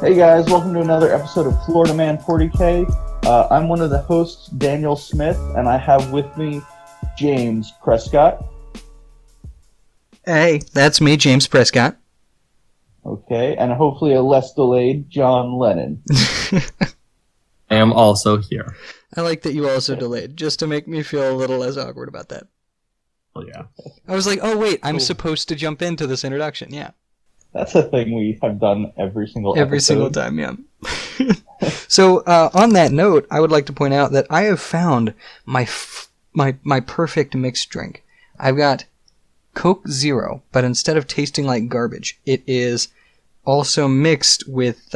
Hey guys, welcome to another episode of FloridaMan40k. I'm one of the hosts, Daniel Smith, and I have with me James Prescott. Hey, that's me, James Prescott. Okay, and hopefully a less delayed John Lennon. I am also here. I like that you also delayed, just to make me feel a little less awkward about that. Oh, yeah. I was like, oh wait, I'm supposed to jump into this introduction, yeah. That's a thing we have done every single time, yeah. So, on that note, I would like to point out that I have found my perfect mixed drink. I've got Coke Zero, but instead of tasting like garbage, it is also mixed with,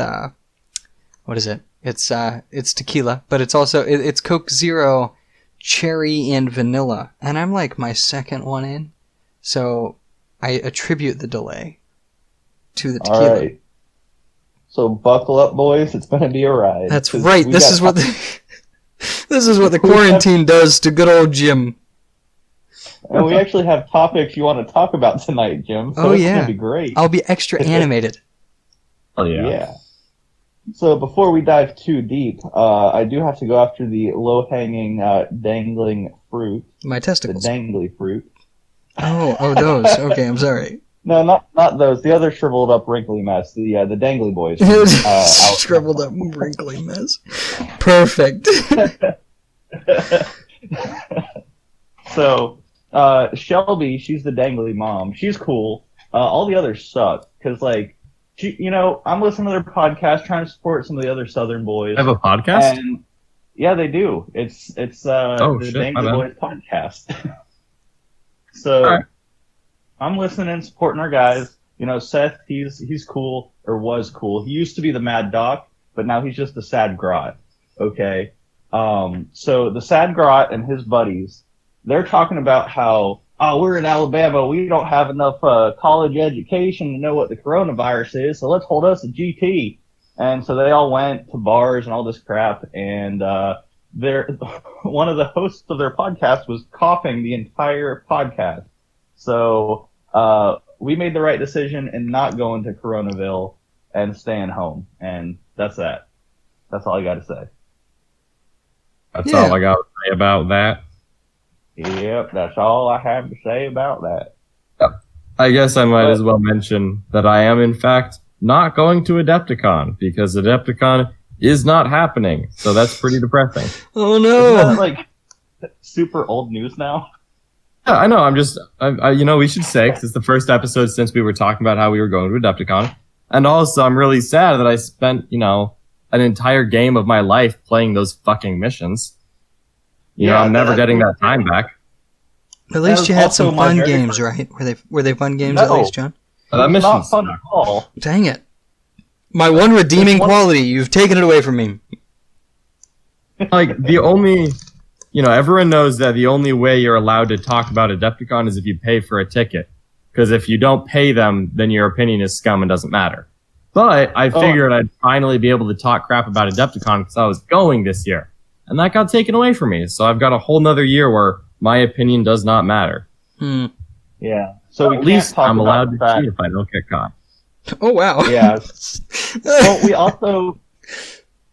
what is it? It's tequila, but it's also, it's Coke Zero cherry and vanilla, and I'm like my second one in, so I attribute the delay to the tequila. All right. So buckle up, boys. It's going to be a ride. That's right. This is what the quarantine does to good old Jim. And we actually have topics you want to talk about tonight, Jim. So it's going to be great. I'll be extra animated. Oh, yeah. Yeah. So before we dive too deep, I do have to go after the low-hanging, dangling fruit. My testicles. The dangly fruit. Oh, those. Okay, I'm sorry. No, not those. The other shriveled up, wrinkly mess. The dangly boys. Shriveled up, wrinkly mess. Perfect. So, Shelby, she's the dangly mom. She's cool. All the others suck because, like, I'm listening to their podcast, trying to support some of the other Southern boys. They have a podcast? And yeah, they do. It's the Dangly Boys podcast. So. All right. I'm listening and supporting our guys. Seth, he's cool, or was cool. He used to be the Mad Doc, but now he's just the Sad Grot. Okay? So the Sad Grot and his buddies, they're talking about how, we're in Alabama, we don't have enough college education to know what the coronavirus is, so let's hold us a GT. And so they all went to bars and all this crap, and one of the hosts of their podcast was coughing the entire podcast. So, we made the right decision in not going to Coronaville and staying home. And that's that. That's all I got to say. That's all I got to say about that. Yep, that's all I have to say about that. Yep. I guess I might as well mention that I am, in fact, not going to Adepticon because Adepticon is not happening. So that's pretty depressing. Oh, no. Isn't that, like, super old news now? Yeah, I know. We should say, because it's the first episode since we were talking about how we were going to Adepticon. And also, I'm really sad that I spent, an entire game of my life playing those fucking missions. I'm never getting that time back. At least you had some fun games, right? Were they fun games at least, John? That mission's not fun at all. Dang it. My one redeeming quality, you've taken it away from me. Like, the only... everyone knows that the only way you're allowed to talk about Adepticon is if you pay for a ticket. Because if you don't pay them, then your opinion is scum and doesn't matter. But I figured I'd finally be able to talk crap about Adepticon because I was going this year. And that got taken away from me. So I've got a whole nother year where my opinion does not matter. Yeah. So at least I'm allowed to cheat if I don't get caught. Oh, wow. Yeah. Well,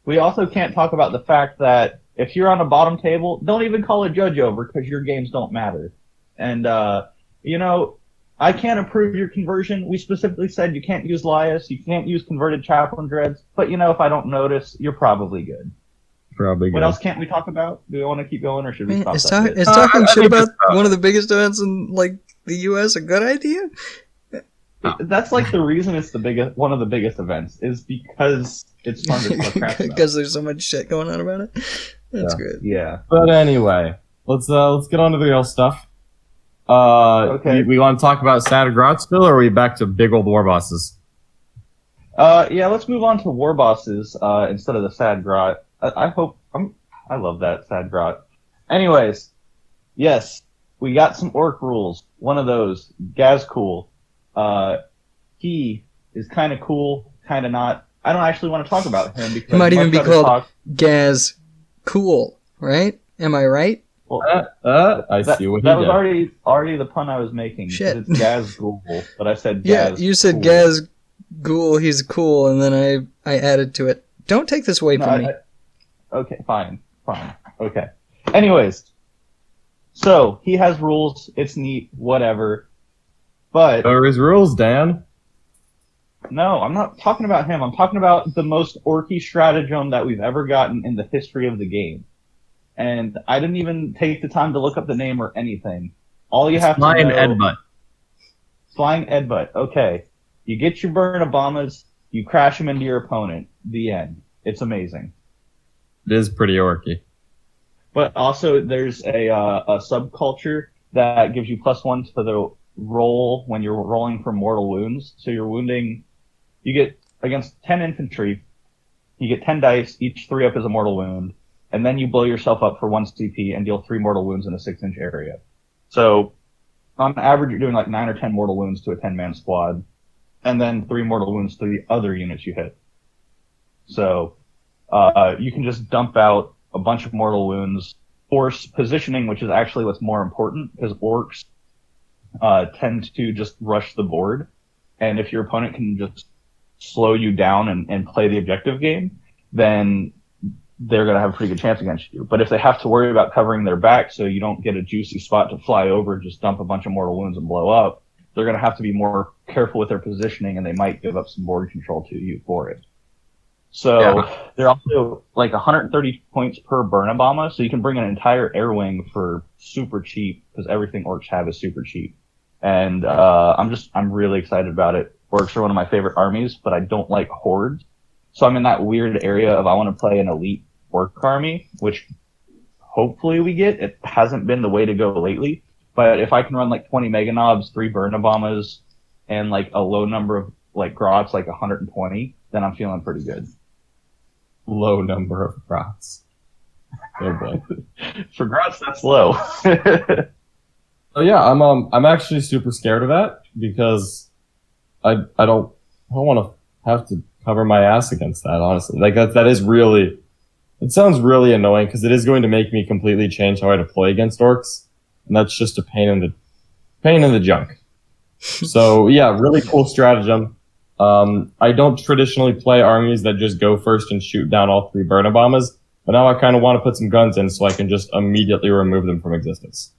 we also can't talk about the fact that if you're on a bottom table, don't even call a judge over because your games don't matter. And, I can't approve your conversion. We specifically said you can't use Lias, you can't use converted chaplain dreads, but if I don't notice, you're probably good. Probably good. What else can't we talk about? Do we want to keep going or should we stop Is talking shit about one of the biggest events in, the U.S. a good idea? That's the reason it's one of the biggest events is because it's fun to talk crap about. Because there's so much shit going on about it. That's good. Yeah. But anyway, let's get on to the real stuff. Okay. We want to talk about Sad Grot still, or are we back to big old war bosses? Yeah, let's move on to war bosses instead of the Sad Grot. I love that Sad Grot. Anyways, yes, we got some orc rules. One of those, Gazcool. He is kind of cool, kind of not. I don't actually want to talk about him because he might even be called Gaz Cool, right? Am I right? Well, I see what he did. That was already the pun I was making. Shit. It's Gaz Google, but I said Gaz. Yeah, you said cool. Gaz Ghoul, he's cool, and then I added to it. Don't take this away from me. Okay, fine. Okay. Anyways, so he has rules. It's neat, whatever. But there is rules, Dan. No, I'm not talking about him. I'm talking about the most orky stratagem that we've ever gotten in the history of the game. And I didn't even take the time to look up the name or anything. All you have to know... Flying Edbutt. Okay. You get your burn Obamas, you crash them into your opponent. The end. It's amazing. It is pretty orky. But also, there's a subculture that gives you +1 to the roll when you're rolling for mortal wounds. So you're wounding... You get, against 10 infantry, you get 10 dice, each 3 up is a mortal wound, and then you blow yourself up for 1 CP and deal 3 mortal wounds in a 6-inch area. So, on average, you're doing like 9 or 10 mortal wounds to a 10-man squad, and then 3 mortal wounds to the other units you hit. So, you can just dump out a bunch of mortal wounds, force positioning, which is actually what's more important, because orcs tend to just rush the board, and if your opponent can just slow you down and play the objective game, then they're going to have a pretty good chance against you. But if they have to worry about covering their back so you don't get a juicy spot to fly over, just dump a bunch of mortal wounds and blow up, they're going to have to be more careful with their positioning, and they might give up some board control to you for it. So they're also like 130 points per burn Obama, so you can bring an entire air wing for super cheap, because everything orcs have is super cheap. And I'm really excited about it. Orcs are one of my favorite armies, but I don't like hordes. So I'm in that weird area of I want to play an elite orc army, which hopefully we get. It hasn't been the way to go lately. But if I can run like 20 Mega Knobs, 3 Burn Obamas, and like a low number of like Grots, like 120, then I'm feeling pretty good. Low number of Grots. Oh boy. For Grots, that's low. So yeah, I'm actually super scared of that because I don't want to have to cover my ass against that, honestly. Like that is really, it sounds really annoying because it is going to make me completely change how I deploy against orcs, and that's just a pain in the junk. So yeah, really cool stratagem. I don't traditionally play armies that just go first and shoot down all 3 burn Obamas, but now I kind of want to put some guns in so I can just immediately remove them from existence.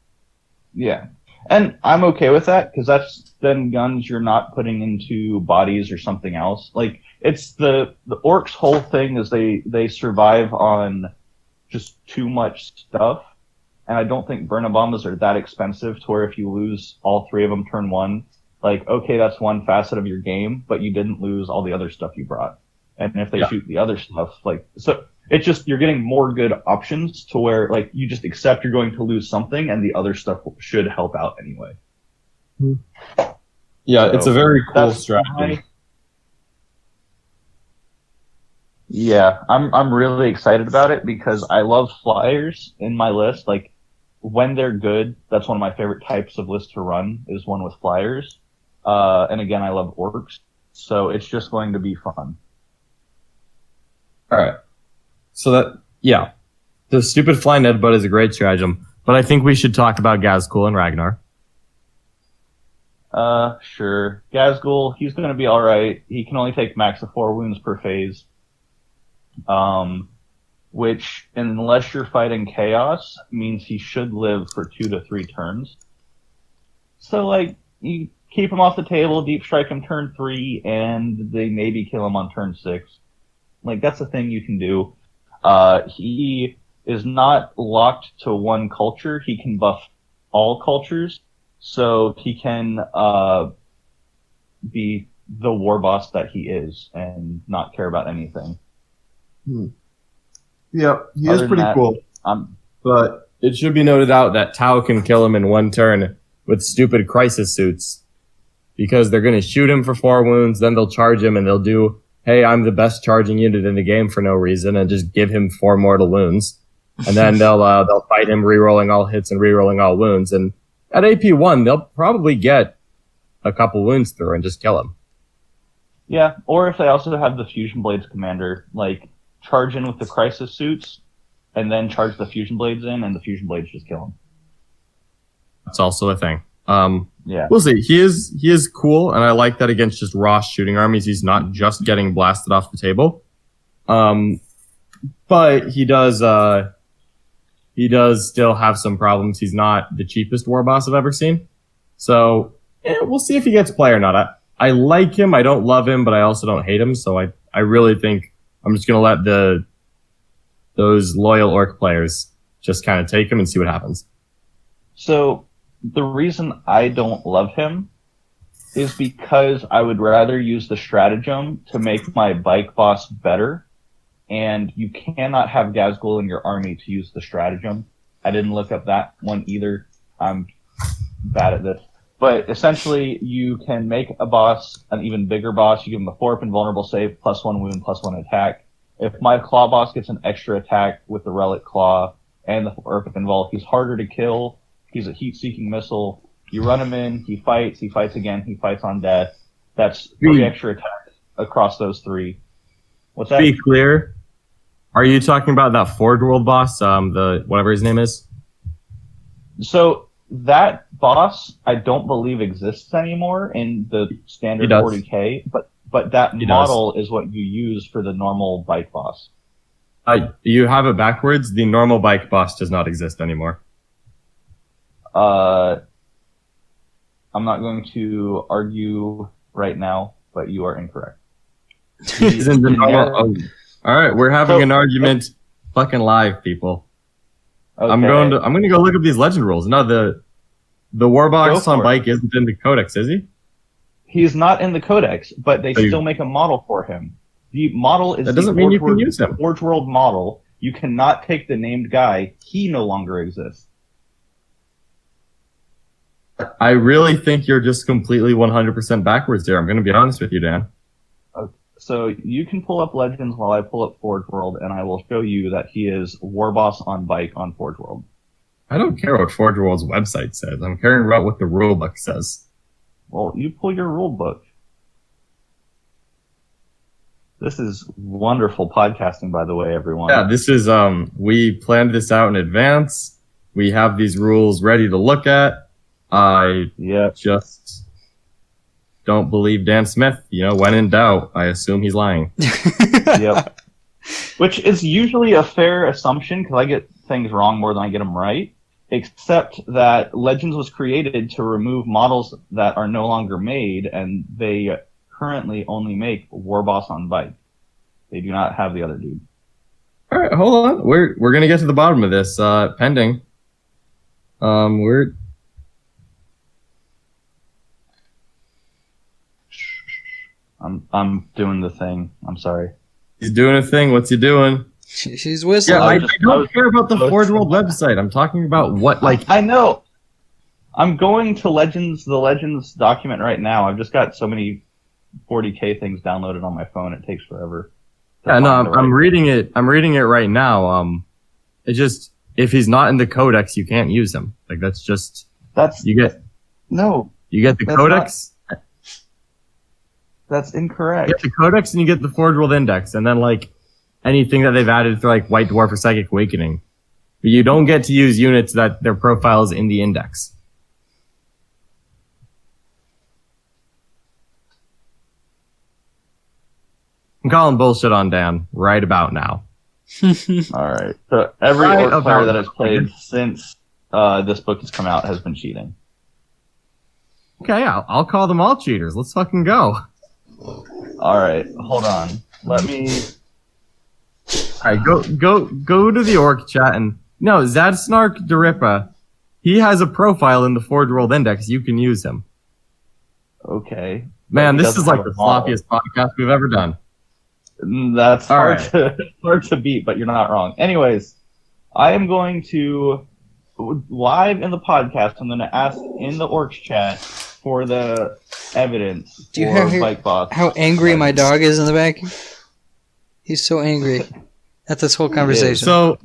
Yeah. And I'm okay with that, because that's then guns you're not putting into bodies or something else. Like, it's the orcs' whole thing is they survive on just too much stuff. And I don't think burn Obamas are that expensive to where if you lose all 3 of them turn 1, like, okay, that's one facet of your game, but you didn't lose all the other stuff you brought. And if they shoot the other stuff, like, so it's just, you're getting more good options to where, like, you just accept you're going to lose something and the other stuff should help out anyway. Yeah, so it's a very cool strategy. Yeah, I'm really excited about it because I love flyers in my list. Like, when they're good, that's one of my favorite types of lists to run, is one with flyers. And again, I love orcs, so it's just going to be fun. Alright. So the stupid flying Edbutt is a great stratagem, but I think we should talk about Gazgul and Ragnar. Sure. Gazgul, he's gonna be alright. He can only take max of 4 wounds per phase. Which, unless you're fighting chaos, means he should live for 2 to 3 turns. So, like, you keep him off the table, deep strike him turn 3, and they maybe kill him on turn 6. Like, that's a thing you can do. He is not locked to one culture. He can buff all cultures, so he can be the war boss that he is and not care about anything. Yeah, he is pretty cool. But it should be noted out that Tau can kill him in 1 turn with stupid crisis suits, because they're going to shoot him for 4 wounds, then they'll charge him and they'll do, hey, I'm the best charging unit in the game for no reason, and just give him 4 mortal wounds. And then they'll fight him rerolling all hits and rerolling all wounds. And at AP1, they'll probably get a couple wounds through and just kill him. Yeah, or if they also have the Fusion Blades commander, like, charge in with the crisis suits, and then charge the Fusion Blades in, and the Fusion Blades just kill him. That's also a thing. Yeah. We'll see. He is cool, and I like that against just raw shooting armies. He's not just getting blasted off the table. But he does still have some problems. He's not the cheapest war boss I've ever seen. So we'll see if he gets play or not. I like him. I don't love him, but I also don't hate him. So I really think I'm just gonna let those loyal orc players just kind of take him and see what happens. So the reason I don't love him is because I would rather use the stratagem to make my bike boss better, and you cannot have Gazgul in your army to use the stratagem. I didn't look up that one either. I'm bad at this. But essentially, you can make a boss an even bigger boss. You give him a 4-up invulnerable save, +1 wound, +1 attack. If my claw boss gets an extra attack with the relic claw and the 4-up invul, he's harder to kill. He's a heat-seeking missile. You run him in, he fights again, he fights on death. That's 3 extra attacks across those 3. What's that? To be clear, are you talking about that Forge World boss, the whatever his name is? So that boss, I don't believe exists anymore in the standard 40k, but that model is what you use for the normal bike boss. You have it backwards. The normal bike boss does not exist anymore. I'm not going to argue right now, but you are incorrect. He's in the normal. All right, we're having an argument, fucking live, people. Okay. I'm going to go look up these legend rules. No, the Warbox on bike isn't in the codex, is he? He's not in the codex, but they still make a model for him. The model is that doesn't mean you can use him. Forge World model. You cannot take the named guy. He no longer exists. I really think you're just completely 100% backwards there. I'm going to be honest with you, Dan. Okay. So you can pull up Legends while I pull up Forge World, and I will show you that he is Warboss on bike on Forge World. I don't care what Forge World's website says. I'm caring about what the rulebook says. Well, you pull your rulebook. This is wonderful podcasting, by the way, everyone. Yeah, this is, we planned this out in advance. We have these rules ready to look at. I just don't believe Dan Smith. When in doubt, I assume he's lying. Yep. Which is usually a fair assumption, because I get things wrong more than I get them right. Except that Legends was created to remove models that are no longer made, and they currently only make Warboss on bike. They do not have the other dude. All right, hold on. We're gonna get to the bottom of this. Pending. I'm doing the thing. I'm sorry. He's doing a thing. What's he doing? She's whistling. Yeah, I don't care about the Forge World website. I'm talking about what, I know. I'm going to the Legends document right now. I've just got so many 40k things downloaded on my phone. It takes forever. Yeah, no, I'm reading it. I'm reading it right now. It just, if he's not in the codex, you can't use him. Like, you get the codex. That's incorrect. You get the codex and you get the Forge World Index, and then anything that they've added for White Dwarf or Psychic Awakening. But you don't get to use units that their profile is in the index. I'm calling bullshit on Dan right about now. Alright. So every orc player that has played since this book has come out has been cheating. Okay, I'll call them all cheaters. Let's fucking go. Alright, hold on. Let me... Alright, go to the orc chat and... No, Zadsnark Daripa, he has a profile in the Forge World Index. You can use him. Okay. Man, this is the sloppiest podcast we've ever done. That's hard to beat, but you're not wrong. Anyways, I am going to... Live in the podcast, I'm going to ask in the orcs chat for the evidence for Bike Boss. How angry my dog is in the back? He's so angry at this whole conversation. So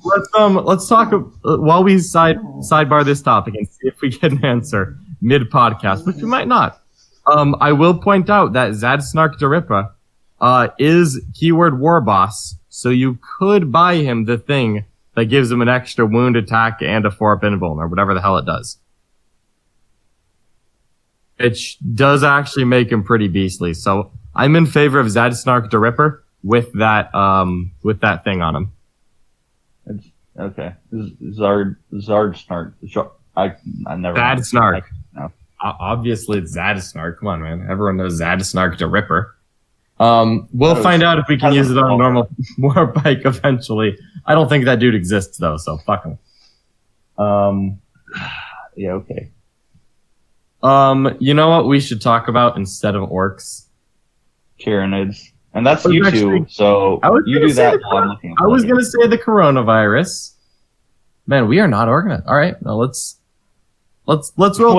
let's talk while we sidebar this topic and see if we get an answer mid podcast, which we might not. I will point out that Zadsnark Daripa is keyword war boss, so you could buy him the thing that gives him an extra wound attack and a 4-up invuln, or whatever the hell it does. which does actually make him pretty beastly. So I'm in favor of Zadisnark the Ripper with that thing on him. Okay. Zard Snark. I never. Zadisnark. No. Obviously, it's Zadisnark. Come on, man. Everyone knows Zadisnark the Ripper. We'll find out if we can use it on a normal war bike eventually. I don't think that dude exists though, so fuck him. Yeah, okay. You know what we should talk about instead of orcs? Tyranids. And that's you two, so you do that while I'm looking. I was gonna say the coronavirus. Man, we are not organized. All right, now let's roll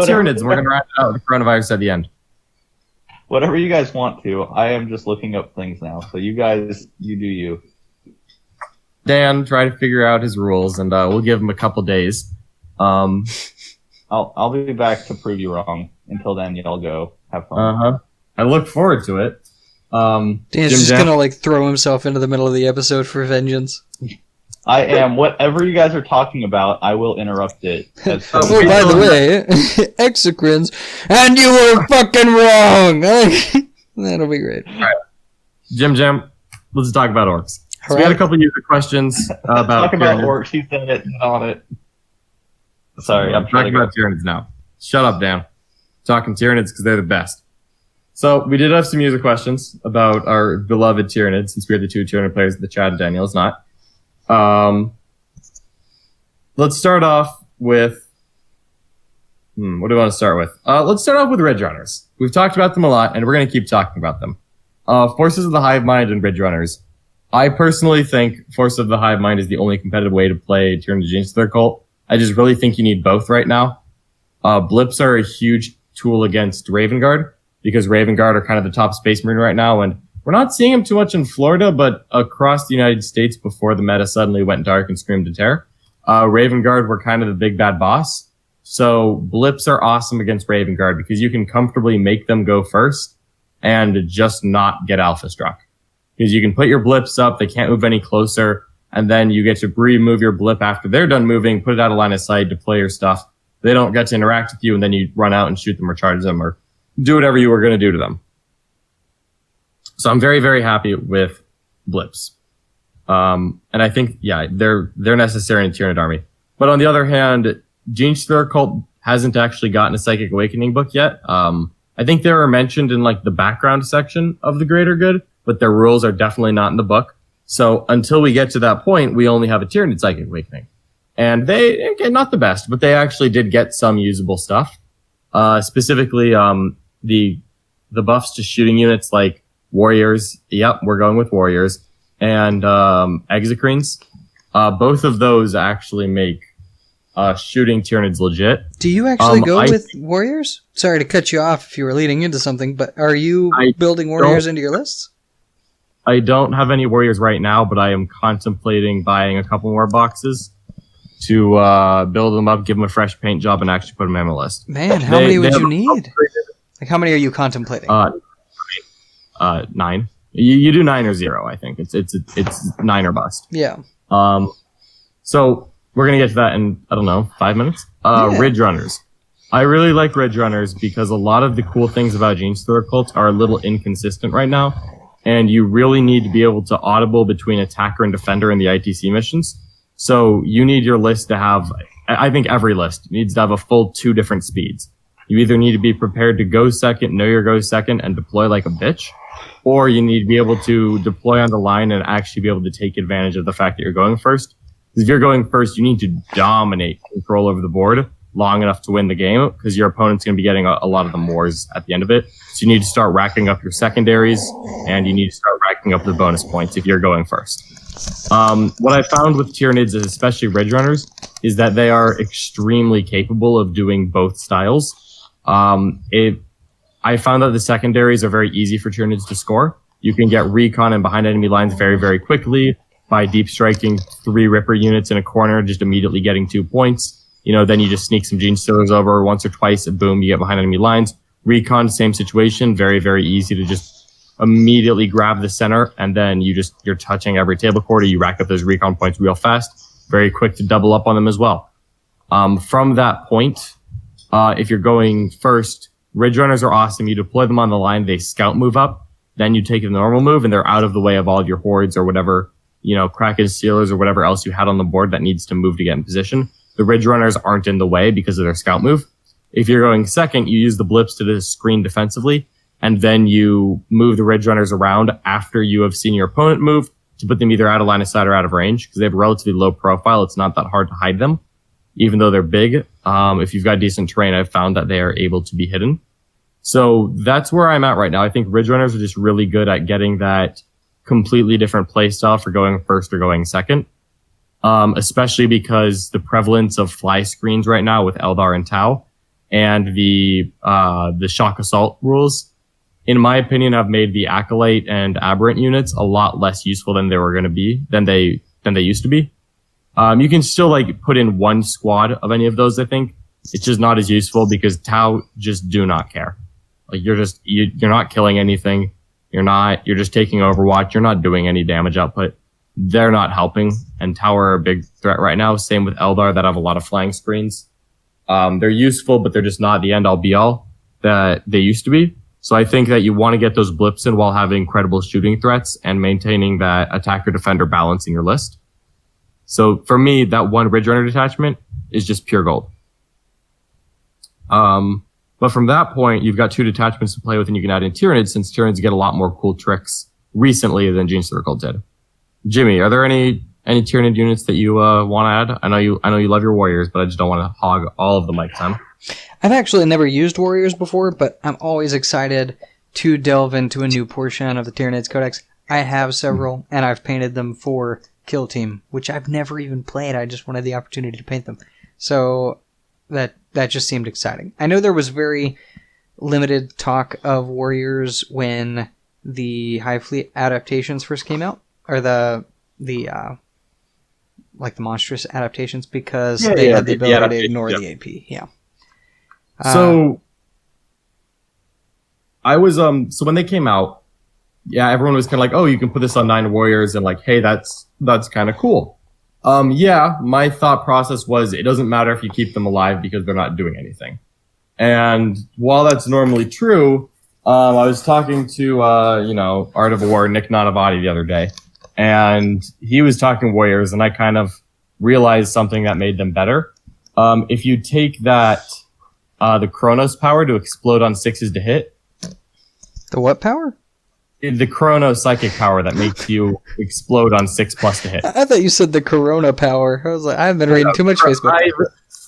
Tyranids. We're gonna wrap it out with the coronavirus at the end. Whatever you guys want to. I am just looking up things now. So you guys, you do you. Dan, try to figure out his rules, and we'll give him a couple days. I'll be back to prove you wrong. Until then, y'all go have fun. I look forward to it. Dan's just gonna like throw himself into the middle of the episode for vengeance. I am. Whatever you guys are talking about, I will interrupt it. Oh, by the way, exocrines, and you were fucking wrong. That'll be great. All right, Jim, let's talk about orcs. So we had a couple user questions about talk about orcs. He said it, on it. Sorry, I'm talking about Tyranids now. Shut up, Dan. Talking Tyranids because they're the best. So we did have some user questions about our beloved Tyranids, since we're the two Tyranid players in the chat and Daniel's not. Let's start off with what do I want to start with? Let's start off with Ridge Runners. We've talked about them a lot, and we're going to keep talking about them. Forces of the Hive Mind and Ridge Runners. I personally think Force of the Hive Mind is the only competitive way to play Tyranid Genius to their cult. I just really think you need both right now. Blips are a huge tool against Raven Guard, because Raven Guard are kind of the top Space Marine right now, and we're not seeing them too much in Florida, but across the United States before the meta suddenly went dark and screamed to terror. Raven Guard were kind of the big bad boss. So blips are awesome against Raven Guard because you can comfortably make them go first and just not get alpha struck. Because you can put your blips up, they can't move any closer, and then you get to remove your blip after they're done moving, put it out of line of sight, deploy your stuff. They don't get to interact with you, and then you run out and shoot them or charge them or do whatever you were going to do to them. So I'm very, very happy with blips. And I think, yeah, they're necessary in a Tyranid army. But on the other hand, Genius Thrower Cult hasn't actually gotten a Psychic Awakening book yet. I think they were mentioned in like the background section of the Greater Good, but their rules are definitely not in the book. So until we get to that point, we only have a Tyranid Psychic Awakening. And they, again, not the best, but they actually did get some usable stuff. Specifically, the buffs to shooting units like Warriors. Yep, we're going with Warriors. And Exocrines. Both of those actually make shooting Tyranids legit. Do you actually go with Warriors? Sorry to cut you off if you were leading into something, but are you building Warriors into your lists? I don't have any Warriors right now, but I am contemplating buying a couple more boxes to build them up, give them a fresh paint job, and actually put them on my list. Man, how many would you need? Like, how many are you contemplating? 9. You do 9 or 0, I think. It's 9 or bust. Yeah. So we're gonna get to that in, I don't know, 5 minutes. Ridge Runners. I really like Ridge Runners because a lot of the cool things about Genius Thrower Cult are a little inconsistent right now, and you really need to be able to audible between attacker and defender in the ITC missions. So you need your list to have, I think every list needs to have a full 2 different speeds. You either need to be prepared to go second, know your go second, and deploy like a bitch, or you need to be able to deploy on the line and actually be able to take advantage of the fact that you're going first. Because if you're going first, you need to dominate control over the board long enough to win the game, because your opponent's going to be getting a lot of the mores at the end of it. So you need to start racking up your secondaries, and you need to start racking up the bonus points if you're going first. What I found with Tyranids, especially Ridge Runners, is that they are extremely capable of doing both styles. I found that the secondaries are very easy for Tyranids to score. You can get recon and behind enemy lines very, very quickly by deep striking 3 Ripper units in a corner, just immediately getting 2 points. You know, then you just sneak some Gene Stealers over once or twice, and boom, you get behind enemy lines. Recon, same situation, very, very easy to just immediately grab the center, and then you're touching every table quarter, you rack up those recon points real fast. Very quick to double up on them as well. From that point, if you're going first, Ridge Runners are awesome. You deploy them on the line, they scout move up, then you take the normal move, and they're out of the way of all of your hordes or whatever, Kraken Stealers or whatever else you had on the board that needs to move to get in position. The Ridge Runners aren't in the way because of their scout move. If you're going second, you use the blips to screen defensively, and then you move the Ridge Runners around after you have seen your opponent move to put them either out of line of sight or out of range, because they have a relatively low profile. It's not that hard to hide them, even though they're big. If you've got decent terrain, I've found that they are able to be hidden. So that's where I'm at right now. I think Ridge Runners are just really good at getting that completely different playstyle for going first or going second, especially because the prevalence of fly screens right now with Eldar and Tau and the shock assault rules, in my opinion, have made the Acolyte and Aberrant units a lot less useful than they were going to be, than they used to be. You can still put in one squad of any of those, I think. It's just not as useful because Tau just do not care. You're not killing anything. You're just taking Overwatch. You're not doing any damage output. They're not helping, and Tau are a big threat right now. Same with Eldar that have a lot of flying screens. They're useful, but they're just not the end all be all that they used to be. So I think that you want to get those blips in while having credible shooting threats and maintaining that attacker-defender balance in your list. So for me, that one Ridge Runner detachment is just pure gold. But from that point, you've got 2 detachments to play with, and you can add in Tyranids, since Tyranids get a lot more cool tricks recently than Gene Circle did. Jimmy, are there any Tyranid units that you want to add? I know you love your warriors, but I just don't want to hog all of the mic time. I've actually never used warriors before, but I'm always excited to delve into a new portion of the Tyranids Codex. I have several, and I've painted them for Kill Team, which I've never even played. I just wanted the opportunity to paint them. So that just seemed exciting. I know there was very limited talk of warriors when the Hive Fleet adaptations first came out, or the monstrous adaptations, because they had the ability to ignore the AP. Yeah. So I was so when they came out, everyone was kind of like, oh, you can put this on 9 warriors, and hey, that's kind of cool. My thought process was it doesn't matter if you keep them alive because they're not doing anything. And while that's normally true, I was talking to Art of War, Nick Nanavati, the other day, and he was talking warriors, and I kind of realized something that made them better. If you take that the Chronos power to explode on 6s to hit. The what power? The Chronos psychic power that makes you explode on 6+ to hit. I thought you said the Corona power. I was like, I've been reading too much Facebook.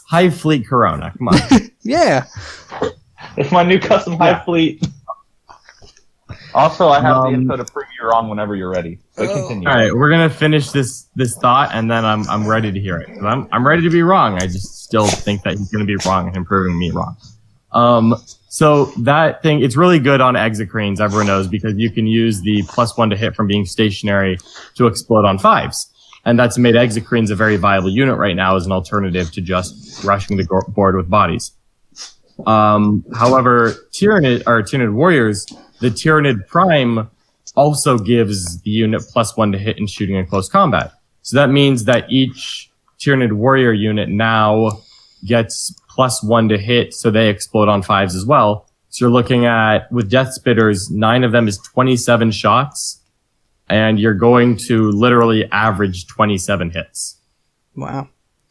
Hive Fleet Corona. Come on. Yeah. It's my new custom Hive Fleet. Also, I have the info to prove you wrong whenever you're ready. So continue. All right, we're gonna finish this thought, and then I'm ready to hear it. I'm ready to be wrong. I just still think that he's gonna be wrong and him proving me wrong. So that thing, it's really good on Exocrines, everyone knows, because you can use the +1 to hit from being stationary to explode on 5s. And that's made Exocrines a very viable unit right now as an alternative to just rushing the board with bodies. However, Tyranid warriors, the Tyranid Prime also gives the unit +1 to hit in shooting in close combat. So that means that each Tyranid warrior unit now gets +1 to hit, so they explode on 5s as well. So you're looking at, with Death Spitters, 9 of them is 27 shots, and you're going to literally average 27 hits. Wow.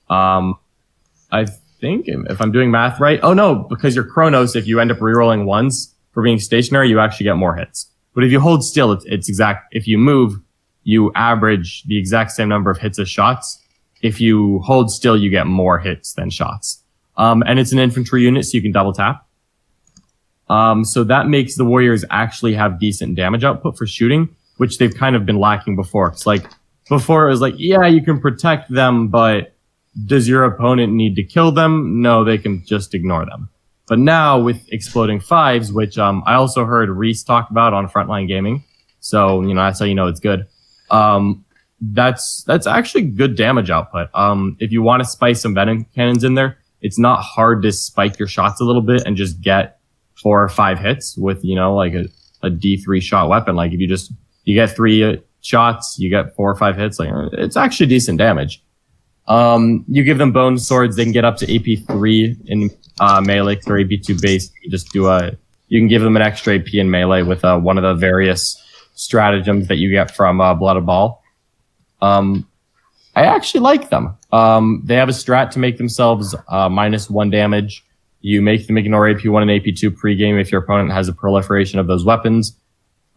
I think, if I'm doing math right, oh no, because you're Chronos, if you end up rerolling 1s for being stationary, you actually get more hits. But if you hold still, it's exact. If you move, you average the exact same number of hits as shots. If you hold still, you get more hits than shots. And it's an infantry unit, so you can double tap. So that makes the warriors actually have decent damage output for shooting, which they've kind of been lacking before. It's before it was yeah, you can protect them, but does your opponent need to kill them? No, they can just ignore them. But now with exploding 5s, which I also heard Reese talk about on Frontline Gaming, so that's how you know it's good. That's actually good damage output. If you want to spice some venom cannons in there, it's not hard to spike your shots a little bit and just get 4 or 5 hits with a D3 shot weapon. If you get 3 shots, you get 4 or 5 hits. It's actually decent damage. You give them bone swords, they can get up to AP3 in melee or AP2 base. You can give them an extra AP in melee with one of the various stratagems that you get from Blood of Ball. I actually like them. They have a strat to make themselves -1 damage. You make them ignore AP1 and AP2 pregame if your opponent has a proliferation of those weapons.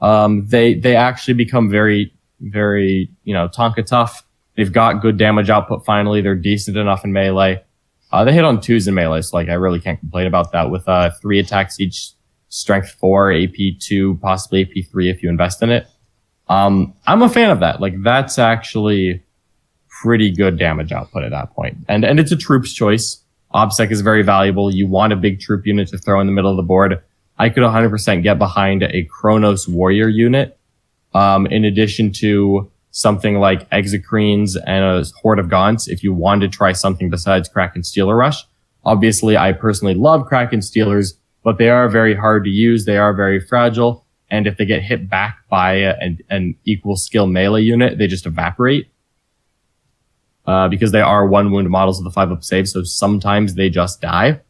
They actually become very, very, Tonka tough. They've got good damage output finally. They're decent enough in melee. They hit on 2s in melee, so I really can't complain about that with 3 attacks each, strength 4, AP2, possibly AP3 if you invest in it. I'm a fan of that. That's actually pretty good damage output at that point. And it's a troops choice. OBSEC is very valuable. You want a big troop unit to throw in the middle of the board. I could 100% get behind a Chronos Warrior unit, in addition to something like Exocrines and a Horde of Gaunts if you wanted to try something besides Kraken Stealer Rush. Obviously, I personally love Kraken Stealers, but they are very hard to use. They are very fragile. And if they get hit back by an equal skill melee unit, they just evaporate. Because they are 1 wound models with a 5-up save, so sometimes they just die.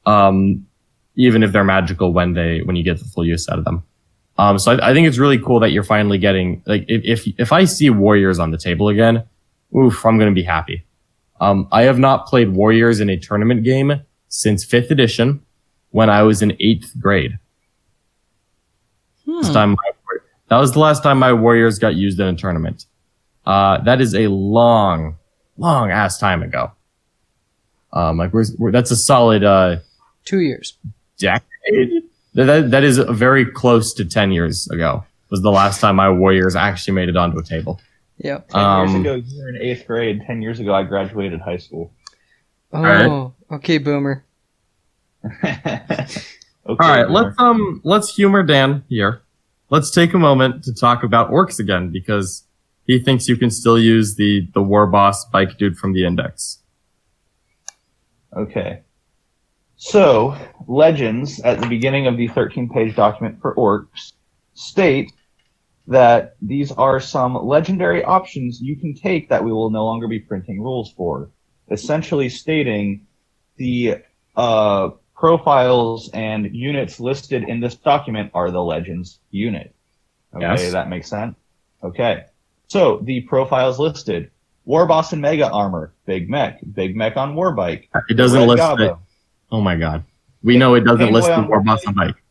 Even if they're magical when you get the full use out of them. So I think it's really cool that you're finally getting, if I see Warriors on the table again, oof, I'm going to be happy. I have not played Warriors in a tournament game since 5th edition when I was in 8th grade. That was the last time my Warriors got used in a tournament. That is a long ass time ago. That's a solid 2 years. Decade. That is very close to 10 years ago. Was the last time my Warriors actually made it onto a table. Yeah. 10 years ago, you were in 8th grade. 10 years ago, I graduated high school. Oh, right. Okay, boomer. Okay, all right, boomer. let's humor Dan here. Let's take a moment to talk about Orks again because he thinks you can still use the war boss bike dude from the Index. Okay. So, legends at the beginning of the 13-page document for Orks state that these are some legendary options you can take that we will no longer be printing rules for, essentially stating the profiles and units listed in this document are the legends unit. Okay, yes. That makes sense? Okay. So, the profiles listed: War Boss and Mega Armor, Big Mech on Warbike. It doesn't list it. Oh my god. We know it doesn't list the War Boss on Bike.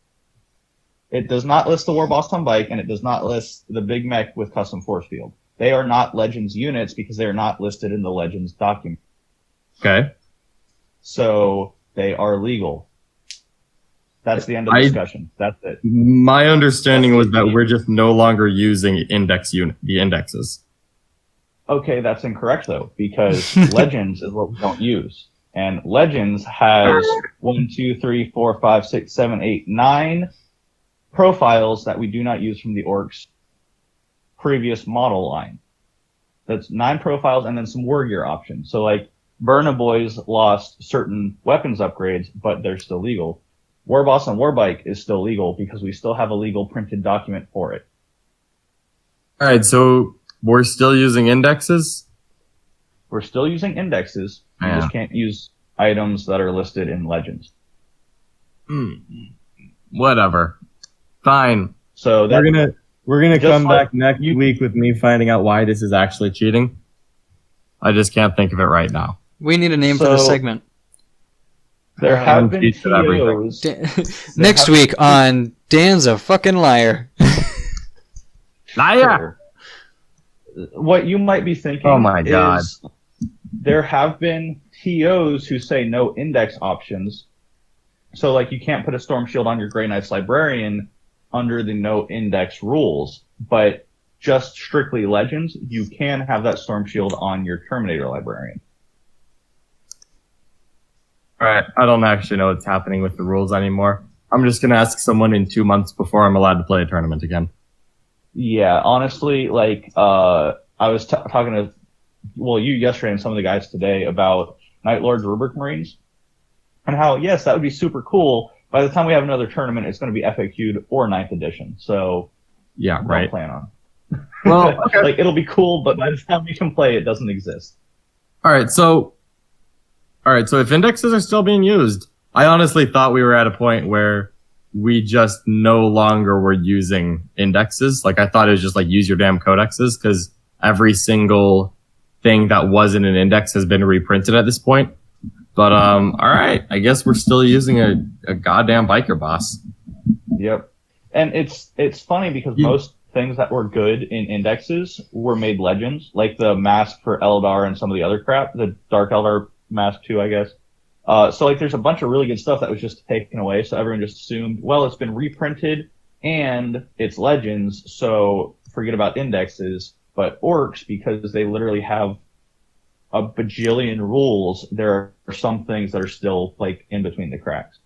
It does not list the War Boss on Bike, and it does not list the Big Mech with custom force field. They are not Legends units because they are not listed in the Legends document. Okay. So, they are legal. That's the end of the discussion. That's it. My understanding was that we're just no longer using the indexes. Okay, that's incorrect though, because Legends is what we don't use. And Legends has 1, 2, 3, 4, 5, 6, 7, 8, 9 profiles that we do not use from the Orks previous model line. That's 9 profiles and then some war gear options. So Burna Boys lost certain weapons upgrades, but they're still legal. War Boss and Warbike is still legal because we still have a legal printed document for it. Alright, so we're still using indexes? We're still using indexes. We just can't use items that are listed in Legends. Whatever. Fine. So we're gonna come back next week with me finding out why this is actually cheating. I just can't think of it right now. We need a name for this segment. There have been TOs. Next week on Dan's a fucking liar. Liar! What you might be thinking is there have been TOs who say no index options. So, you can't put a Storm Shield on your Grey Knight's Librarian under the no index rules. But just strictly Legends, you can have that Storm Shield on your Terminator Librarian. Alright, I don't actually know what's happening with the rules anymore. I'm just gonna ask someone in 2 months before I'm allowed to play a tournament again. Yeah, honestly, I was talking to, you yesterday and some of the guys today about Night Lord's Rubric Marines, and how, yes, that would be super cool. By the time we have another tournament, it's going to be FAQ'd or 9th edition, so yeah, right. Don't plan on. Well, okay. It'll be cool, but by the time we can play, it doesn't exist. All right, so if indexes are still being used, I honestly thought we were at a point where we just no longer were using indexes. Like, I thought it was just like use your damn codexes, because every single thing that wasn't an index has been reprinted at this point. But all right, I guess we're still using a goddamn biker boss. Yep. And it's funny because most things that were good in indexes were made legends, like the mask for Eldar and some of the other crap, the Dark Eldar mask too, I guess. So like there's a bunch of really good stuff that was just taken away, so everyone just assumed, well, it's been reprinted and it's legends, so forget about indexes. But Orks, because they literally have a bajillion rules, there are some things that are still like in between the cracks.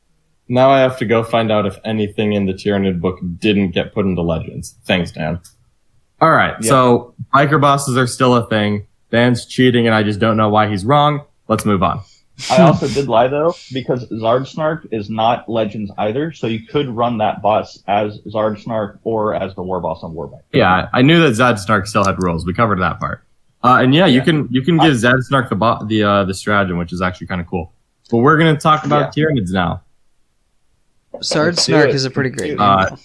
Now I have to go find out if anything in the Tyranid book didn't get put into legends. Thanks, Dan. All right, yep. So biker bosses are still a thing. Dan's cheating, and I just don't know why he's wrong. Let's move on. I also did lie, though, because Zardsnark is not Legends either, so you could run that boss as Zardsnark or as the war boss on Warbank. Yeah, I knew that Zardsnark still had rules. We covered that part. And yeah, you can give Zardsnark the stratagem, which is actually kind of cool. But we're going to talk about Tyranids now. Zardsnark is a pretty great name.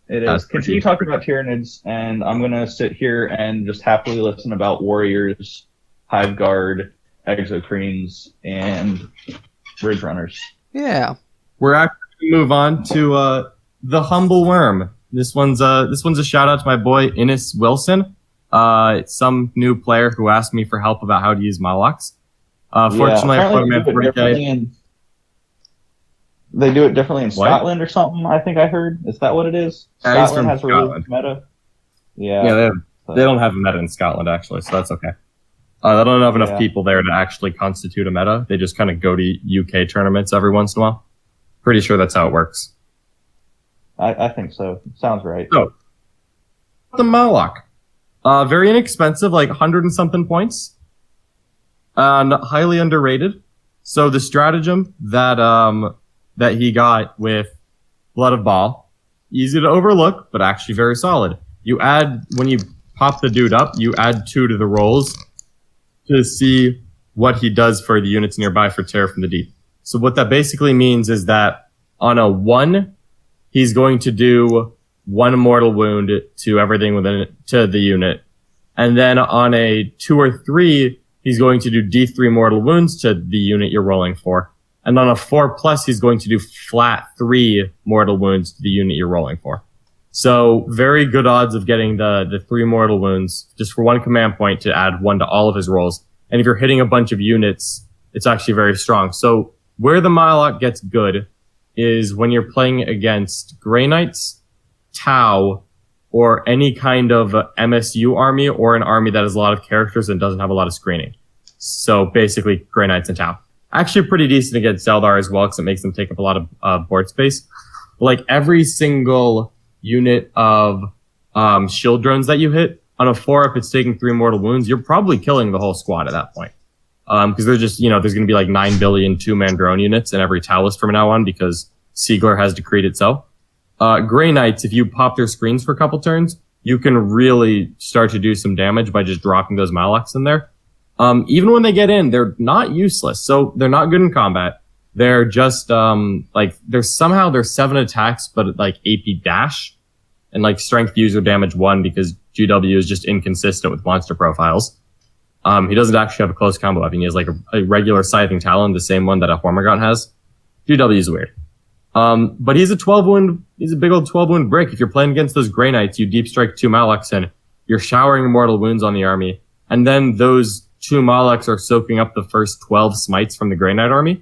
It is. Continue talking about Tyranids, and I'm going to sit here and just happily listen about Warriors, Hive Guard, Exocrines, and Ridge Runners. Yeah. We're actually going to move on to the Humble Worm. This one's a shout out to my boy Innes Wilson. It's some new player who asked me for help about how to use Malox. Fortunately, FloridaMan40k. They do it differently in Scotland or something, I think I heard. Is that what it is? Scotland has a really meta. Yeah, they don't have a meta in Scotland, actually, so that's okay. They don't have enough people there to actually constitute a meta. They just kind of go to UK tournaments every once in a while. Pretty sure that's how it works. I think so. Sounds right. So, the Maloch. Very inexpensive, like 100 and something points. And highly underrated. So the stratagem that he got with Blood of Baal, easy to overlook, but actually very solid. When you pop the dude up, you add 2 to the rolls to see what he does for the units nearby for Terror from the Deep. So what that basically means is that on a 1, he's going to do 1 mortal wound to everything to the unit. And then on a 2 or 3, he's going to do D3 mortal wounds to the unit you're rolling for. And on a 4+, he's going to do flat 3 mortal wounds to the unit you're rolling for. So very good odds of getting the 3 mortal wounds just for 1 command point to add 1 to all of his rolls. And if you're hitting a bunch of units, it's actually very strong. So where the Maloch gets good is when you're playing against Grey Knights, Tau, or any kind of MSU army or an army that has a lot of characters and doesn't have a lot of screening. So basically Grey Knights and Tau. Actually pretty decent against Eldar as well because it makes them take up a lot of board space. Like every single unit of shield drones that you hit, on a 4-up it's taking 3 mortal wounds, you're probably killing the whole squad at that point. Because they're just, there's going to be like 9 billion 2-man drone units in every Tau list from now on because Siegler has decreed it so. Grey Knights, if you pop their screens for a couple turns, you can really start to do some damage by just dropping those Malochs in there. Even when they get in, they're not useless. So they're not good in combat. They're just, they're 7 attacks, but like AP dash and like strength user damage 1 because GW is just inconsistent with monster profiles. He doesn't actually have a close combo weapon. He has like a regular Scything Talon, the same one that a Hormigaunt has. GW is weird. But he's a big old 12 wound brick. If you're playing against those Grey Knights, you deep strike 2 Malochs in, you're showering mortal wounds on the army, and then those 2 Malochs are soaking up the first 12 smites from the Grey Knight army,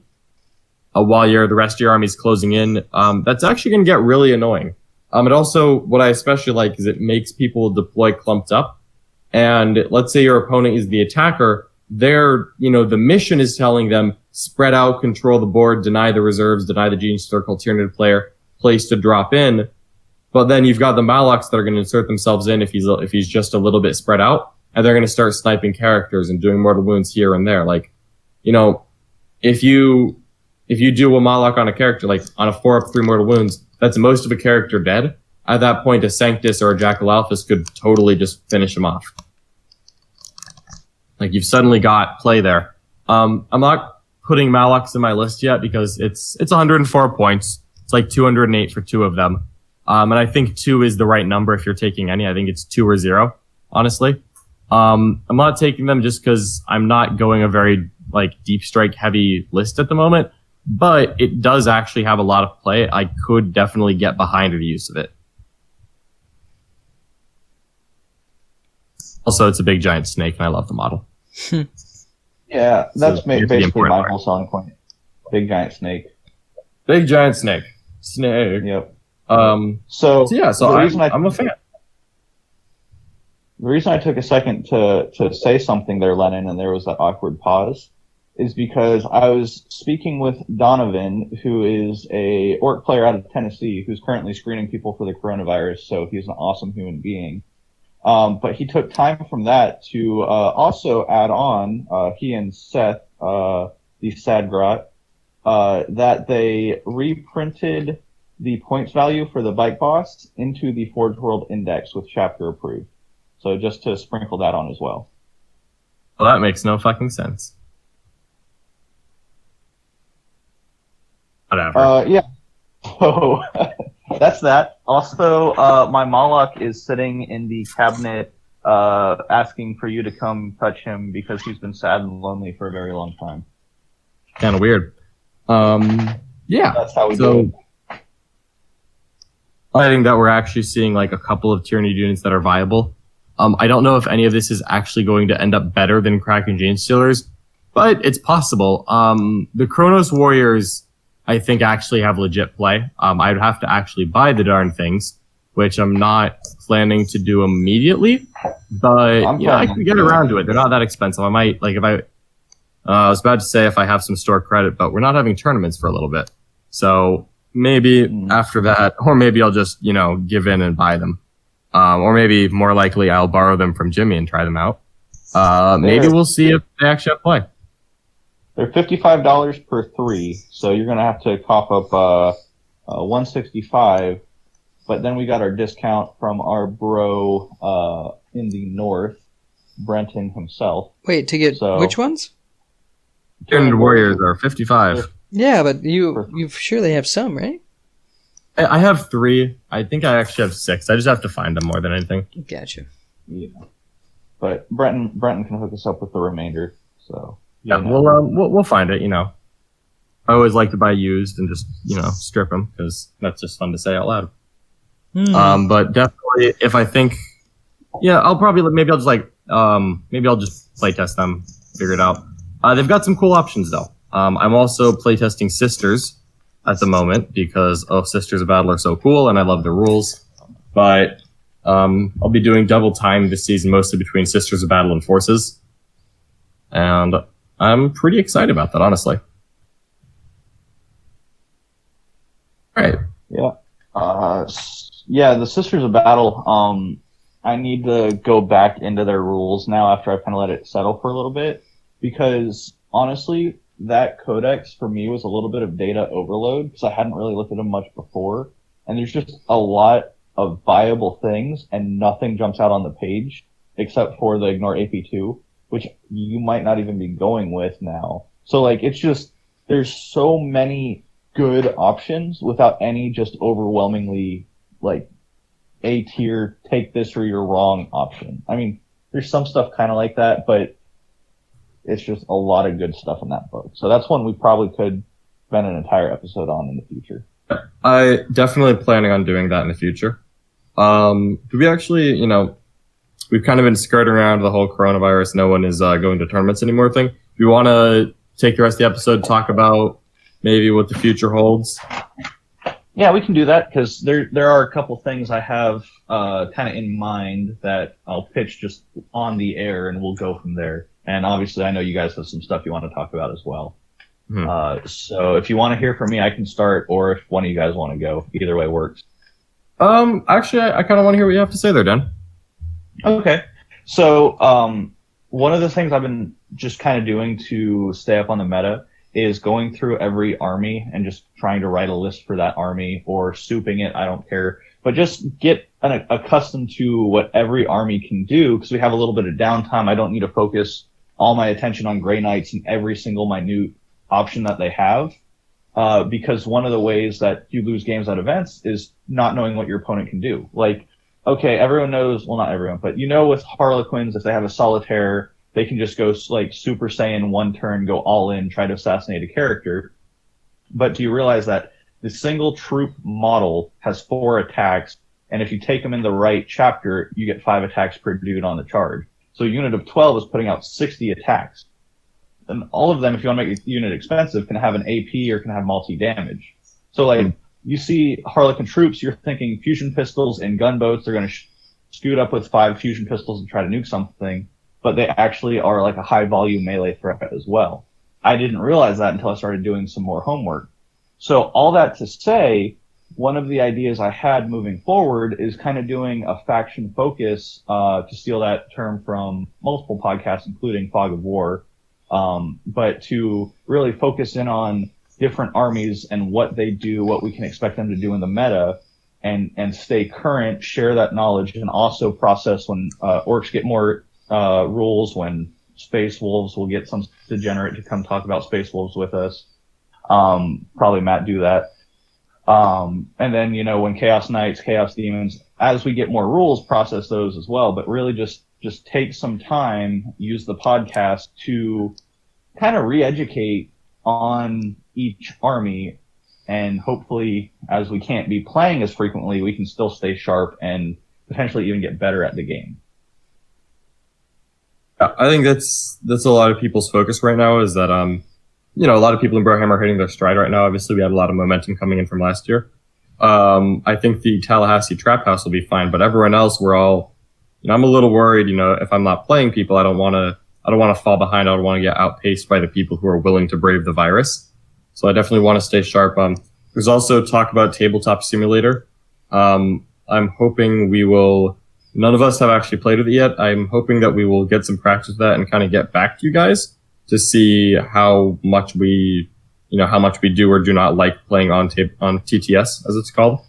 while the rest of your army is closing in. That's actually going to get really annoying. It also, what I especially like is it makes people deploy clumped up, and let's say your opponent is the attacker, the mission is telling them, spread out, control the board, deny the reserves, deny the Gene Circle Tyranid player place to drop in. But then you've got the Malochs that are going to insert themselves in if he's just a little bit spread out, and they're going to start sniping characters and doing mortal wounds here and there. Like, if you do a Maloch on a character, like on a 4-up 3 mortal wounds, that's most of a character dead. At that point, a Sanctus or a Jackal Alphys could totally just finish him off. Like, you've suddenly got play there. I'm not putting Malox in my list yet because it's 104 points. It's like 208 for 2 of them. And I think 2 is the right number if you're taking any. I think it's 2 or 0, honestly. I'm not taking them just because I'm not going a very like deep strike heavy list at the moment, but it does actually have a lot of play. I could definitely get behind the use of it. Also, it's a big giant snake, and I love the model. Yeah, that's basically my whole selling point. Big giant snake. Big giant snake. Snake. Yep. So I'm a fan. The reason I took a second to say something there, Lennon, and there was that awkward pause, is because I was speaking with Donovan, who is a Ork player out of Tennessee, who's currently screening people for the coronavirus, so he's an awesome human being. But he took time from that to also add on, he and Seth, the Sadgrot, that they reprinted the points value for the bike boss into the Forge World Index with chapter approved. So just to sprinkle that on as well. Well, that makes no fucking sense. Whatever. Yeah. So that's that. Also, my Moloch is sitting in the cabinet asking for you to come touch him because he's been sad and lonely for a very long time. Kind of weird. Yeah. That's how we do it. I think that we're actually seeing like a couple of Tyranid units that are viable. I don't know if any of this is actually going to end up better than Kraken Genestealers, but it's possible. The Chronos Warriors, I think, actually have legit play. I'd have to actually buy the darn things, which I'm not planning to do immediately, but I can get around to it. They're not that expensive. I might, like, if I was about to say if I have some store credit, but we're not having tournaments for a little bit. So maybe after that, or maybe I'll just, give in and buy them. Or maybe more likely I'll borrow them from Jimmy and try them out. Maybe we'll see if they actually have play. They're $55 per 3, so you're going to have to cough up $165. But then we got our discount from our bro in the north, Brenton himself. Wait, to get which ones? Tyranid Warriors are 55. Yeah, but you surely have some, right? I have 3. I think I actually have 6. I just have to find them more than anything. Gotcha. Yeah. But Brenton can hook us up with the remainder. So yeah, we'll find it. I always like to buy used and just strip them because that's just fun to say out loud. But definitely, if I think, I'll probably maybe I'll just play test them, figure it out. They've got some cool options though. I'm also playtesting Sisters at the moment because Sisters of Battle are so cool and I love the rules. But I'll be doing double time this season, mostly between Sisters of Battle and Forces. And I'm pretty excited about that, honestly. All right. Yeah. The Sisters of Battle, I need to go back into their rules now after I kind of let it settle for a little bit because honestly, that codex for me was a little bit of data overload because I hadn't really looked at them much before. And there's just a lot of viable things and nothing jumps out on the page except for the ignore AP2, which you might not even be going with now. So like, it's just, there's so many good options without any just overwhelmingly like A tier, take this or you're wrong option. I mean, there's some stuff kind of like that, but it's just a lot of good stuff in that book. So that's one we probably could spend an entire episode on in the future. I definitely planning on doing that in the future. Do we actually, we've kind of been skirting around the whole coronavirus, no one is going to tournaments anymore thing. Do you want to take the rest of the episode, talk about maybe what the future holds? Yeah, we can do that because there are a couple things I have kind of in mind that I'll pitch just on the air and we'll go from there. And obviously, I know you guys have some stuff you want to talk about as well. So if you want to hear from me, I can start, or if one of you guys want to go, either way works. Actually, I kind of want to hear what you have to say there, Dan. Okay. So one of the things I've been just kind of doing to stay up on the meta is going through every army and just trying to write a list for that army or souping it. I don't care. But just get accustomed to what every army can do because we have a little bit of downtime. I don't need to focus all my attention on Grey Knights and every single minute option that they have. Because one of the ways that you lose games at events is not knowing what your opponent can do. Like, okay, everyone knows, well, not everyone, but with Harlequins, if they have a Solitaire, they can just go like Super Saiyan one turn, go all in, try to assassinate a character. But do you realize that the single troop model has 4 attacks, and if you take them in the right chapter, you get 5 attacks per dude on the charge. So a unit of 12 is putting out 60 attacks. And all of them, if you want to make a unit expensive, can have an AP or can have multi-damage. So, like, you see Harlequin troops, you're thinking fusion pistols and gunboats, they're going to scoot up with 5 fusion pistols and try to nuke something, but they actually are like a high-volume melee threat as well. I didn't realize that until I started doing some more homework. So all that to say, one of the ideas I had moving forward is kind of doing a faction focus, to steal that term from multiple podcasts, including Fog of War, but to really focus in on different armies and what they do, what we can expect them to do in the meta, and stay current, share that knowledge, and also process when orcs get more rules, when Space Wolves will get some degenerate to come talk about Space Wolves with us. Probably Matt do that. And then, when Chaos Knights, Chaos Demons, as we get more rules, process those as well, but really just take some time, use the podcast to kind of re-educate on each army, and hopefully, as we can't be playing as frequently, we can still stay sharp and potentially even get better at the game. I think that's a lot of people's focus right now, is that, a lot of people in Brohammer are hitting their stride right now. Obviously, we had a lot of momentum coming in from last year. I think the Tallahassee Trap House will be fine, but everyone else, we're all, I'm a little worried, if I'm not playing people, I don't want to fall behind. I don't want to get outpaced by the people who are willing to brave the virus. So I definitely want to stay sharp. There's also talk about Tabletop Simulator. I'm hoping we will, none of us have actually played with it yet. I'm hoping that we will get some practice with that and kind of get back to you guys to see how much we do or do not like playing on TTS, as it's called.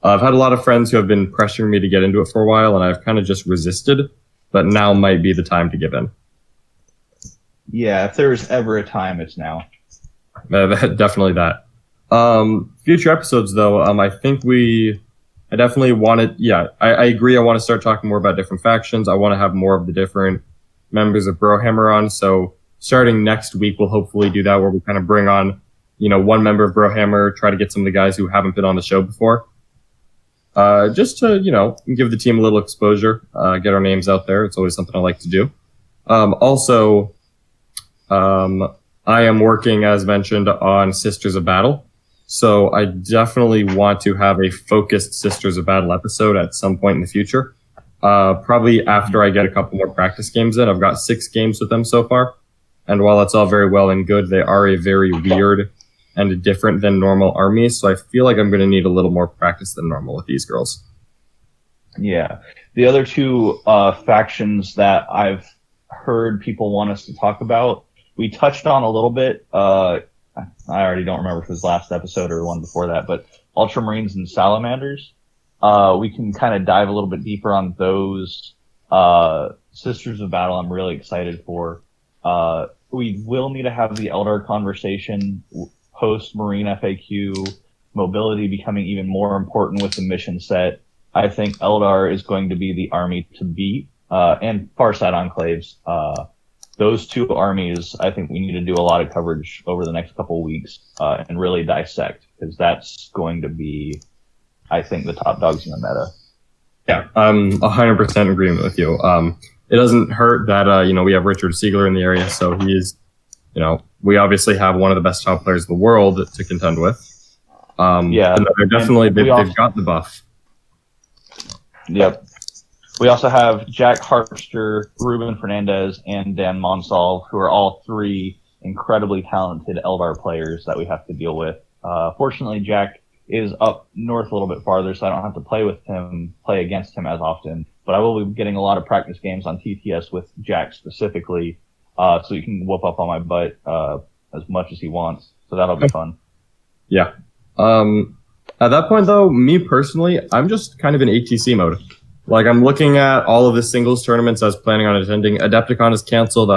I've had a lot of friends who have been pressuring me to get into it for a while, and I've kind of just resisted, but now might be the time to give in. Yeah, if there's ever a time, it's now. Definitely that. Future episodes, though, I think I definitely want it. Yeah, I agree. I want to start talking more about different factions. I want to have more of the different members of Brohammer on. So starting next week, we'll hopefully do that, where we kind of bring on, one member of Brohammer, try to get some of the guys who haven't been on the show before. Just to, give the team a little exposure, get our names out there. It's always something I like to do. Also, I am working, as mentioned, on Sisters of Battle. So I definitely want to have a focused Sisters of Battle episode at some point in the future. Probably after I get a couple more practice games in. I've got 6 games with them so far. And while that's all very well and good, they are a very weird and different than normal army. So I feel like I'm going to need a little more practice than normal with these girls. Yeah. The other 2 factions that I've heard people want us to talk about, we touched on a little bit. I already don't remember if it was last episode or the one before that, but Ultramarines and Salamanders. We can kind of dive a little bit deeper on those. Sisters of Battle, I'm really excited for. We will need to have the Eldar conversation post Marine FAQ, mobility becoming even more important with the mission set. I think Eldar is going to be the army to beat, and Farside Enclaves. Those 2 armies, I think we need to do a lot of coverage over the next couple of weeks, and really dissect, because that's going to be, I think, the top dogs in the meta. Yeah, I'm 100% in agreement with you. It doesn't hurt that, we have Richard Siegler in the area, so he is, we obviously have one of the best top players in the world to contend with. Yeah. And they're definitely, they've got the buff. Yep. We also have Jack Harpster, Ruben Fernandez, and Dan Monsalve, who are all 3 incredibly talented Eldar players that we have to deal with. Fortunately, Jack is up north a little bit farther, so I don't have to play against him as often. But I will be getting a lot of practice games on TTS with Jack specifically, so he can whoop up on my butt as much as he wants. So that'll be fun. Yeah. At that point, though, me personally, I'm just kind of in ATC mode. Like, I'm looking at all of the singles tournaments I was planning on attending. Adepticon is canceled.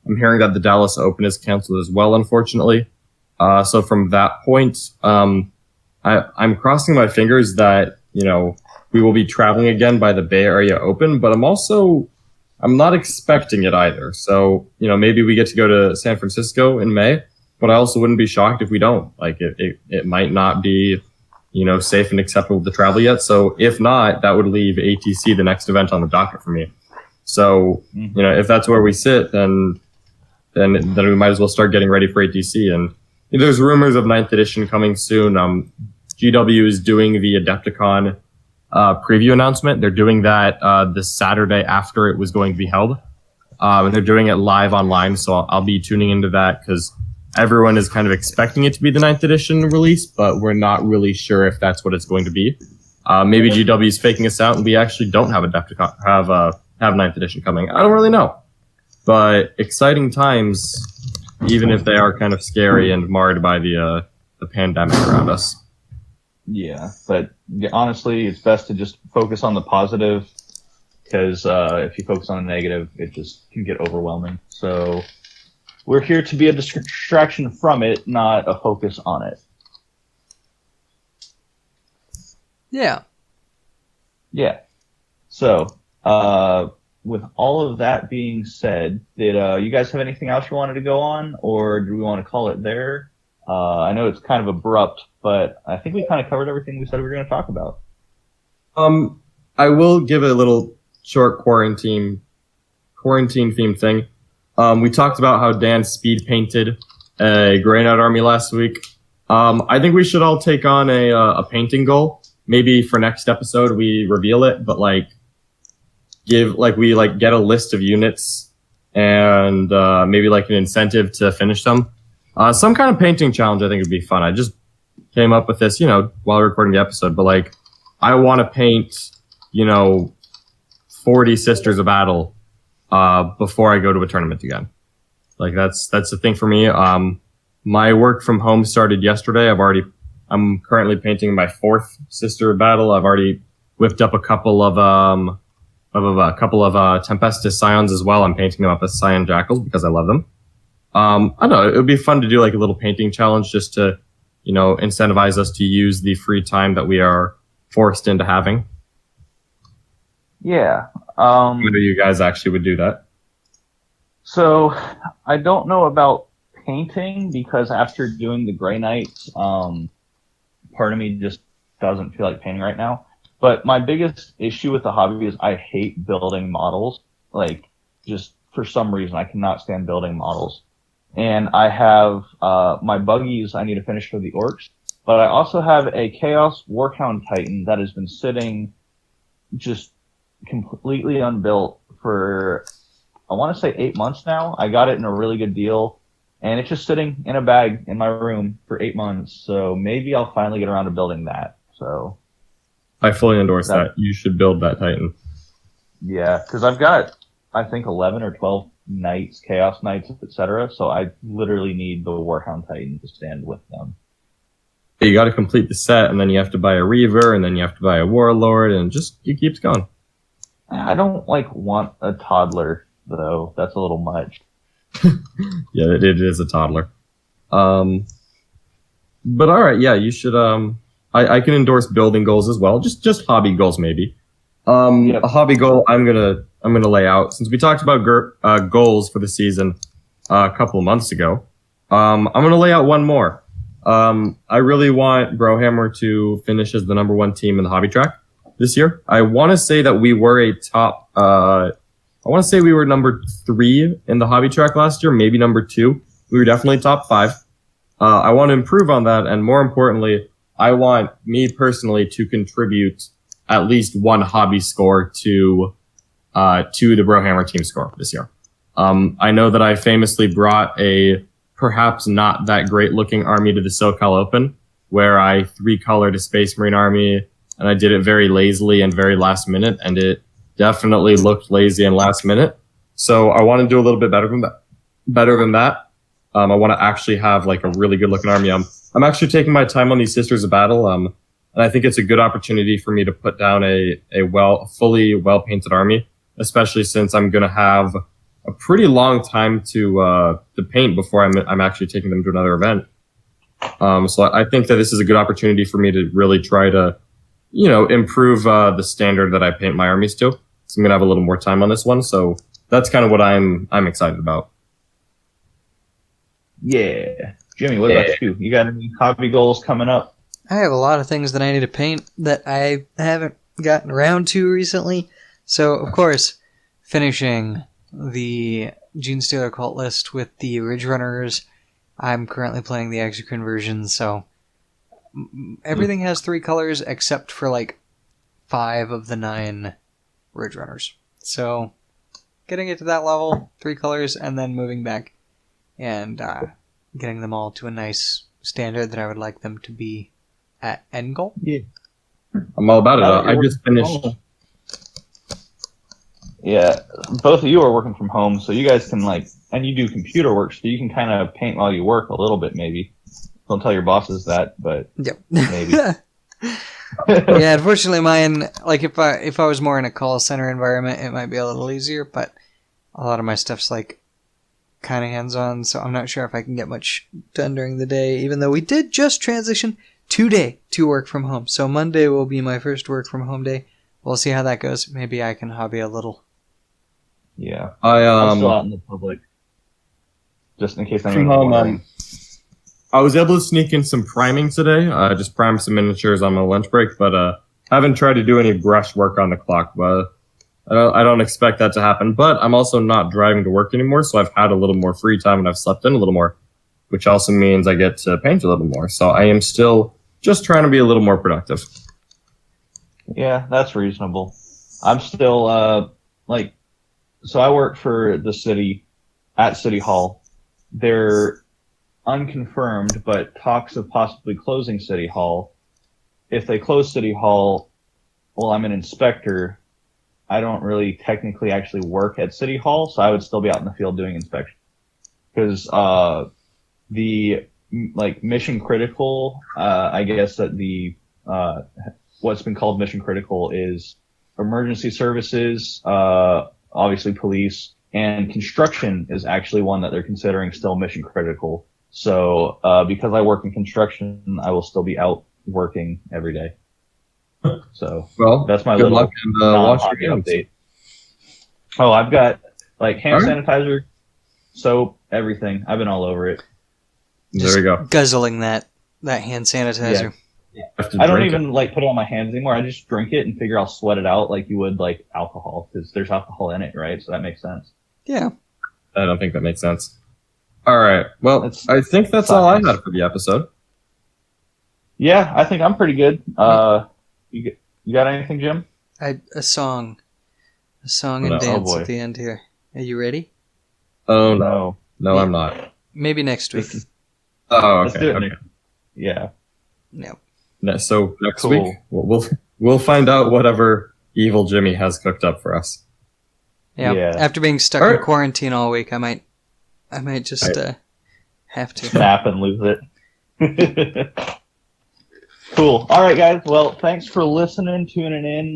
I'm hearing that the Dallas Open is canceled as well, unfortunately. So from that point, I'm crossing my fingers that, we will be traveling again by the Bay Area Open, but I'm not expecting it either. So, maybe we get to go to San Francisco in May, but I also wouldn't be shocked if we don't. Like, it might not be, safe and acceptable to travel yet. So if not, that would leave ATC the next event on the docket for me. So, if that's where we sit, then we might as well start getting ready for ATC. And there's rumors of 9th edition coming soon. GW is doing the Adepticon preview announcement. They're doing that this Saturday after it was going to be held. And they're doing it live online, so I'll be tuning into that because everyone is kind of expecting it to be the 9th edition release, but we're not really sure if that's what it's going to be. Maybe GW is faking us out and we actually don't have Adepticon, have 9th edition coming. I don't really know. But exciting times, even if they are kind of scary and marred by the pandemic around us. Yeah, but honestly, it's best to just focus on the positive because if you focus on the negative, it just can get overwhelming. So we're here to be a distraction from it, not a focus on it. Yeah. Yeah. So, with all of that being said, did you guys have anything else you wanted to go on, or do we want to call it there? I know it's kind of abrupt, but I think we kind of covered everything we said we were going to talk about. I will give a little short quarantine themed thing. We talked about how Dan speed painted a Grey Knight army last week. I think we should all take on a painting goal. Maybe for next episode we reveal it, but get a list of units and maybe an incentive to finish them. Some kind of painting challenge I think would be fun. I just came up with this, while recording the episode, but I want to paint, 40 Sisters of Battle before I go to a tournament again. That's the thing for me. My work from home started yesterday. I'm currently painting my 4th Sister of Battle. I've already whipped up a couple of Tempestus Scions as well. I'm painting them up as Scion Jackals because I love them. I don't know. It would be fun to do a little painting challenge just to, incentivize us to use the free time that we are forced into having. Yeah. Whether you guys actually would do that. So I don't know about painting because after doing the Grey Knights, part of me just doesn't feel like painting right now. But my biggest issue with the hobby is I hate building models. Just for some reason, I cannot stand building models. And I have my buggies I need to finish for the Orks. But I also have a Chaos Warhound Titan that has been sitting just completely unbuilt for, I want to say 8 months now. I got it in a really good deal. And it's just sitting in a bag in my room for 8 months. So maybe I'll finally get around to building that. So I fully endorse that. You should build that Titan. Yeah, because I've got, I think, 11 or 12 Knights, Chaos Knights, etc. So I literally need the Warhound Titan to stand with them. You got to complete the set, and then you have to buy a Reaver, and then you have to buy a Warlord, and it keeps going. I don't want a toddler though. That's a little much. Yeah, it is a toddler. But all right, yeah, you should. I can endorse building goals as well. Just hobby goals maybe. Yep. A hobby goal I'm gonna lay out since we talked about goals for the season a couple of months ago. I'm gonna lay out one more. I really want Brohammer to finish as the number 1 team in the hobby track this year. I want to say that we were we were number 3 in the hobby track last year, maybe number 2. We were definitely top 5. I want to improve on that, and more importantly, I want me personally to contribute at least 1 hobby score to the Brohammer team score this year. I know that I famously brought a perhaps not that great looking army to the SoCal Open, where I 3-colored a Space Marine army, and I did it very lazily and very last minute, and it definitely looked lazy and last minute. So I want to do a little bit better than that. I want to actually have a really good looking army. I'm actually taking my time on these Sisters of Battle, and I think it's a good opportunity for me to put down a fully well painted army, especially since I'm going to have a pretty long time to paint before I'm actually taking them to another event. So I think that this is a good opportunity for me to really try to, improve the standard that I paint my armies to. So I'm gonna have a little more time on this one. So that's kind of what I'm excited about. Yeah, Jimmy, what about you? You got any hobby goals coming up? I have a lot of things that I need to paint that I haven't gotten around to recently. So, of course, finishing the Genestealer Cult list with the Ridge Runners. I'm currently playing the Exocrine version, so everything has 3 colors except for like 5 of the 9 Ridge Runners. So, getting it to that level, 3 colors, and then moving back and getting them all to a nice standard that I would like them to be at end goal. Yeah. I'm all about it. I just finished. Yeah, both of you are working from home, so you guys can and you do computer work, so you can kind of paint while you work a little bit, maybe. Don't tell your bosses that, but yep. Maybe. Yeah, unfortunately mine, if I was more in a call center environment, it might be a little easier, but a lot of my stuff's kind of hands-on, so I'm not sure if I can get much done during the day, even though we did just transition today to work from home. So Monday will be my first work from home day. We'll see how that goes. Maybe I can hobby a little. Yeah. I'm still out in the public. Just in case anyone's wondering. I was able to sneak in some priming today. I just primed some miniatures on my lunch break, but haven't tried to do any brush work on the clock. But I don't expect that to happen. But I'm also not driving to work anymore, so I've had a little more free time and I've slept in a little more, which also means I get to paint a little more. So I am still just trying to be a little more productive. Yeah, that's reasonable. I'm still so I work for the city at City Hall. They're unconfirmed, but talks of possibly closing City Hall. If they close City Hall, well, I'm an inspector. I don't really technically actually work at City Hall, so I would still be out in the field doing inspection. Because the mission critical, I guess that the what's been called mission critical is emergency services, obviously police, and construction is actually one that they're considering still mission critical. So because I work in construction, I will still be out working every day. So that's my little non-hobby update. Oh, I've got hand sanitizer, soap, everything. I've been all over it. Just there we go. Guzzling that hand sanitizer. Yeah. I don't even put it on my hands anymore. I just drink it and figure I'll sweat it out like you would alcohol, because there's alcohol in it, right? So that makes sense. Yeah. I don't think that makes sense. All right. Well, I think that's all I had for the episode. Yeah, I think I'm pretty good. You got anything, Jim? A song and dance at the end here. Are you ready? Oh no, yeah. I'm not. Maybe next week. Oh, okay. Let's do it. Yeah. No. So next week we'll find out whatever evil Jimmy has cooked up for us. Yeah. After being stuck in quarantine all week, I might just have to snap and lose it. Cool. All right, guys. Well, thanks for listening, tuning in.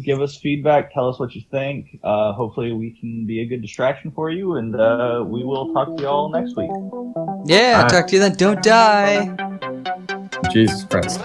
Give us feedback. Tell us what you think. Hopefully, we can be a good distraction for you, and we will talk to you all next week. Yeah, talk to you then. Don't die. Jesus Christ.